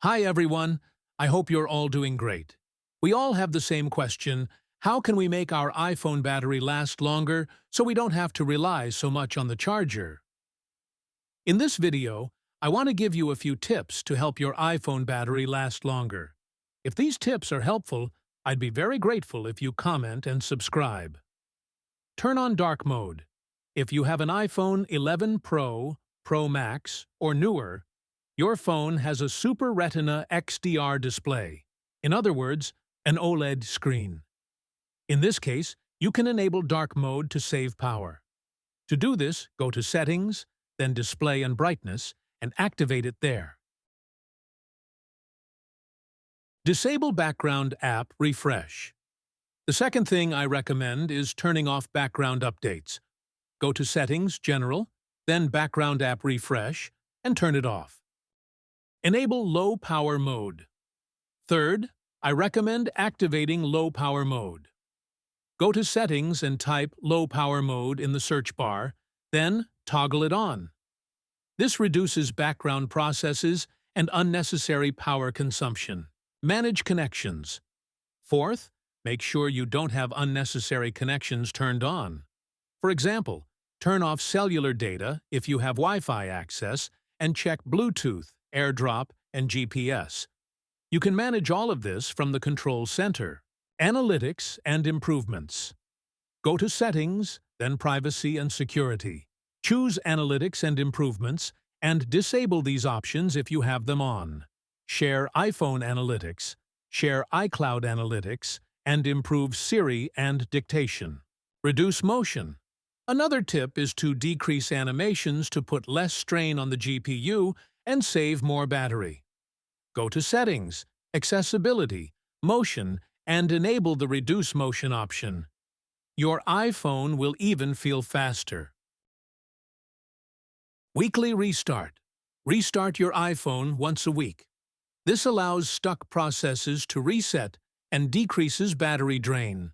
Hi everyone, I hope you're all doing great. We all have the same question: how can we make our iPhone battery last longer so we don't have to rely so much on the charger? In this video, I want to give you a few tips to help your iPhone battery last longer. If these tips are helpful, I'd be very grateful if you comment and subscribe. Turn on dark mode. If you have an iPhone 11 Pro, Pro Max, or newer, your phone has a Super Retina XDR display. In other words, an OLED screen. In this case, you can enable dark mode to save power. To do this, go to Settings, then Display and Brightness, and activate it there. Disable background app refresh. The second thing I recommend is turning off background updates. Go to Settings, General, then Background app refresh, and turn it off. Enable low power mode. Third, I recommend activating low power mode. Go to Settings and type low power mode in the search bar, then toggle it on. This reduces background processes and unnecessary power consumption. Manage connections. Fourth, make sure you don't have unnecessary connections turned on. For example, turn off cellular data if you have Wi-Fi access and check Bluetooth, AirDrop, and GPS. You can manage all of this from the Control Center. Analytics and improvements. Go to Settings, then Privacy and Security. Choose Analytics and Improvements and disable these options if you have them on. Share iPhone Analytics, share iCloud Analytics, and improve Siri and dictation. Reduce motion. Another tip is to decrease animations to put less strain on the GPU and save more battery. Go to Settings, Accessibility, Motion, and enable the Reduce Motion option. Your iPhone will even feel faster. Weekly restart. Restart your iPhone once a week. This allows stuck processes to reset and decreases battery drain.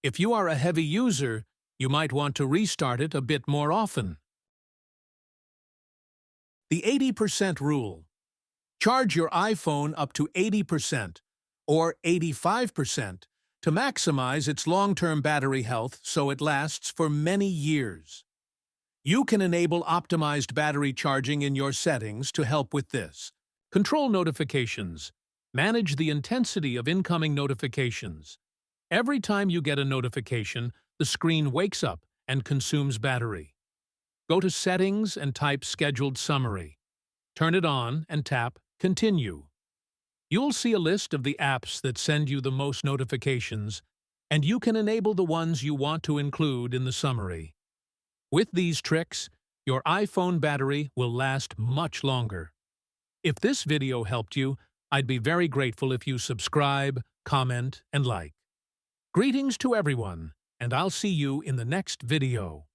If you are a heavy user, you might want to restart it a bit more often. The 80% rule. Charge your iPhone up to 80% or 85% to maximize its long-term battery health so it lasts for many years. You can enable optimized battery charging in your settings to help with this. Control notifications. Manage the intensity of incoming notifications. Every time you get a notification, the screen wakes up and consumes battery. Go to Settings and type Scheduled Summary. Turn it on and tap Continue. You'll see a list of the apps that send you the most notifications, and you can enable the ones you want to include in the summary. With these tricks, your iPhone battery will last much longer. If this video helped you, I'd be very grateful if you subscribe, comment, and like. Greetings to everyone, and I'll see you in the next video.